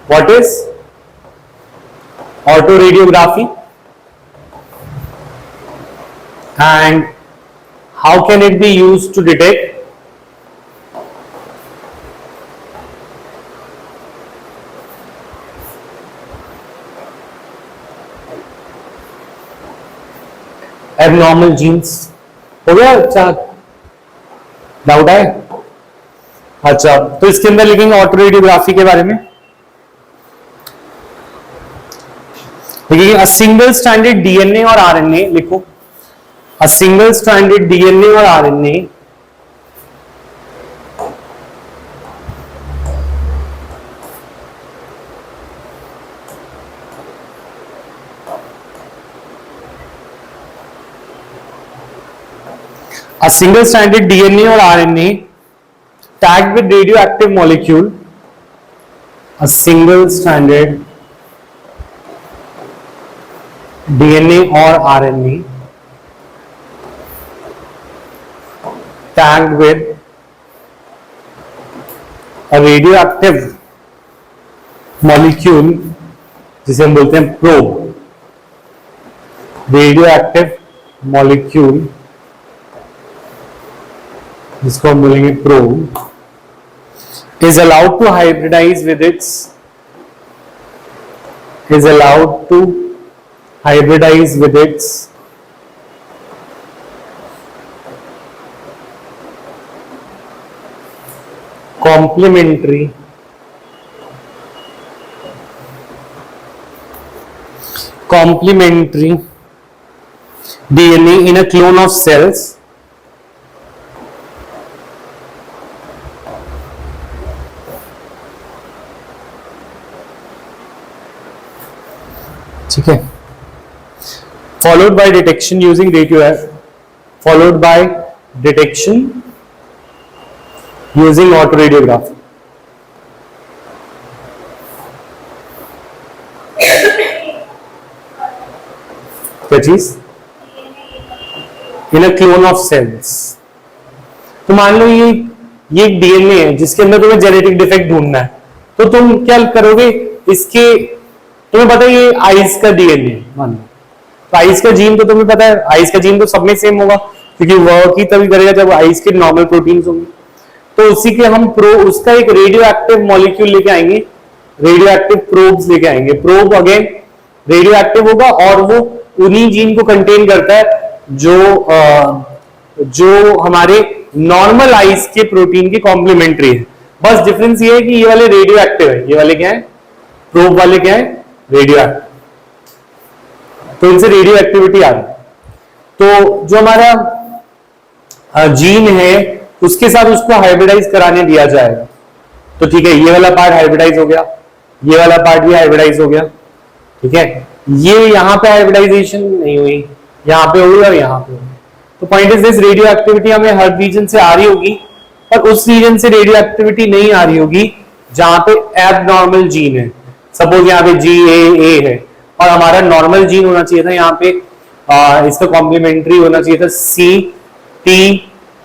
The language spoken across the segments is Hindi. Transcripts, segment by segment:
What is autoradiography and how can it be used to detect abnormal genes? हो गया? अच्छा, डाउट है? अच्छा, तो इसके अंदर लिखेंगे ऑटोरेडियोग्राफी के बारे में। देखिए, अ सिंगल स्ट्रैंडेड डीएनए और आरएनए लिखो। अ सिंगल स्ट्रैंडेड डीएनए और RNA a single stranded DNA or RNA tagged with radioactive molecule, a single stranded DNA or RNA tagged with a radioactive molecule जिसे हम बोलते हैं प्रोब, radioactive molecule जिसको हम बोलेंगे probe, is allowed to hybridize with its complementary DNA in a clone of cells ठीक है, followed by detection using autoradiography। क्या चीज? इन अ क्लोन ऑफ सेल्स। तो मान लो ये एक डीएनए है जिसके अंदर तुम्हें जेनेटिक डिफेक्ट ढूंढना है, तो तुम क्या करोगे? इसके तुम्हें पता है ये आइस का डीएनए मान लो, तो आइस का जीन तो तुम्हें पता है, आइस का जीन तो सब में सेम होगा क्योंकि वर्क ही तभी करेगा जब आइस के नॉर्मल प्रोटीन्स होंगे। तो उसी के हम उसका एक रेडियो एक्टिव मॉलिक्यूल लेके आएंगे, रेडियो एक्टिव प्रोब्स लेके आएंगे। प्रोब अगेन रेडियो एक्टिव होगा और वो उन्हीं जीन को कंटेन करता है जो हमारे नॉर्मल आइस के प्रोटीन के कॉम्प्लीमेंट्री है। बस डिफरेंस ये है कि ये वाले रेडियो एक्टिव है, ये वाले क्या है? प्रोब वाले क्या है? Radio active. तो इनसे रेडियो एक्टिविटी आ रही है। तो जो हमारा जीन है उसके साथ उसको हाइब्रिडाइज कराने दिया जाएगा। तो ठीक है, ये वाला पार्ट हाइब्रिडाइज हो गया, ये वाला पार्ट भी हाइब्रिडाइज हो गया, ठीक है। ये यहां पे हाइब्रिडाइजेशन नहीं हुई, यहां पे हुई और यहां पे हुई। तो point is this, radio activity हमें हर रीजन से आ रही होगी, पर उस रीजन से रेडियो एक्टिविटी नहीं आ रही होगी जहां पे एबनॉर्मल जीन है। सपोज यहाँ पे GAA है और हमारा नॉर्मल जीन होना चाहिए था, यहाँ पे इसका कॉम्प्लीमेंट्री होना चाहिए था CT,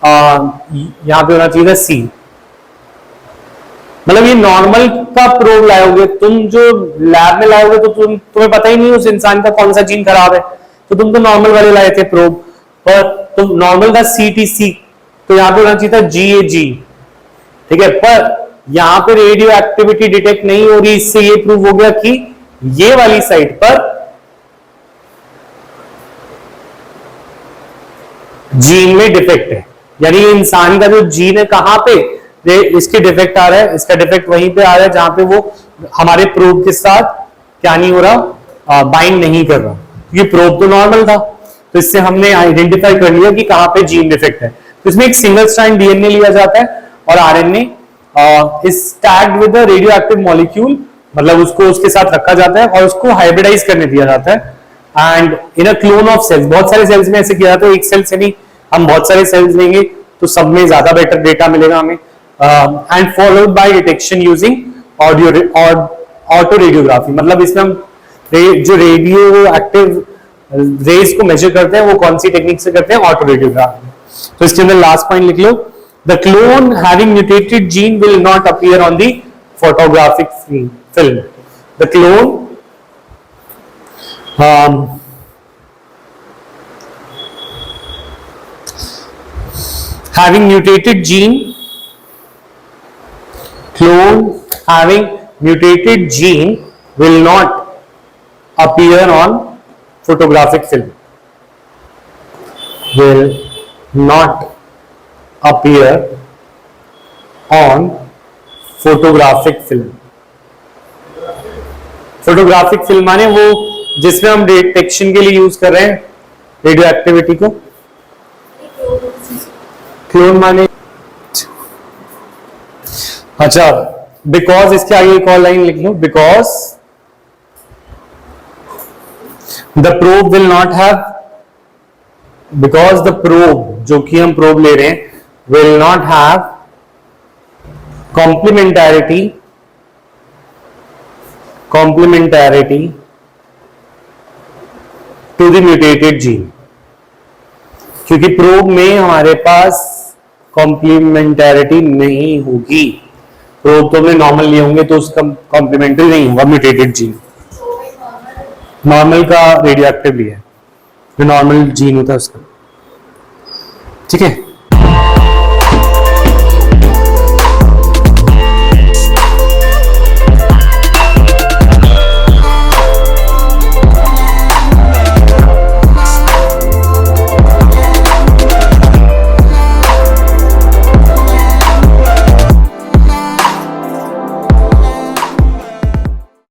यहाँ पे होना चाहिए था C। मतलब ये नॉर्मल का प्रोब लाओगे तुम, जो लैब में लाओगे तो तुम्हें पता ही नहीं उस इंसान का कौन सा जीन खराब है, तो तुम तो नॉर्मल वाले लाए थे प्रोब, पर तुम नॉर्मल था CTC, तो यहाँ पे होना चाहिए था GAG, ठीक है। पर यहां पे रेडियो एक्टिविटी डिटेक्ट नहीं हो रही, इससे ये प्रूव हो गया कि ये वाली साइट पर जीन में डिफेक्ट है। यानी इंसान का जो जीन है कहां पे इसके डिफेक्ट आ रहा है, इसका डिफेक्ट वहीं पे आ रहा है जहां पे वो हमारे प्रोब के साथ क्या नहीं हो रहा, बाइंड नहीं कर रहा, क्योंकि प्रोब तो नॉर्मल था। तो इससे हमने आइडेंटिफाई कर लिया कि कहां पे जीन डिफेक्ट है। तो इसमें एक सिंगल स्ट्रैंड डीएनए लिया जाता है और RNA is tagged with a radioactive molecule, मतलब उसको उसके साथ रखा जाता है और उसको हाइब्रिडाइज करने दिया जाता है। And in a clone of cells, बहुत सारे सेल्स में ऐसे किया जाता है, एक सेल से नहीं, हम बहुत सारे सेल्स लेंगे तो सब में ज्यादा बेटर डेटा मिलेगा हमें। And followed by detection using auto radiography, मतलब इसमें हम जो रेडियो एक्टिव रेज को मेजर करते हैं वो कौन सी टेक्निक से करते हैं, ऑटो रेडियोग्राफी। तो इसके अंदर लास्ट पॉइंट लिख लो, the clone having mutated gene will not appear on the photographic film. The clone having mutated gene, clone having mutated gene will not appear on photographic film. Will not appear on photographic film. Photographic film माने वो जिसमें हम डिटेक्शन के लिए यूज कर रहे हैं रेडियो एक्टिविटी को. क्लोन माने अच्छा, बिकॉज इसके आगे एक और लाइन लिख लो. Because the probe will not have, because the probe जो कि हम प्रोब ले रहे हैं will not have complementarity to the mutated gene. क्योंकि प्रोब में हमारे पास कॉम्प्लीमेंटैरिटी नहीं होगी. प्रोब तो हमने नॉर्मल लिए होंगे तो उसका कॉम्प्लीमेंट्री नहीं होगा म्यूटेटेड जीन. नॉर्मल का रेडियो एक्टिव भी है, जो नॉर्मल जीन होता है उसका. ठीक है.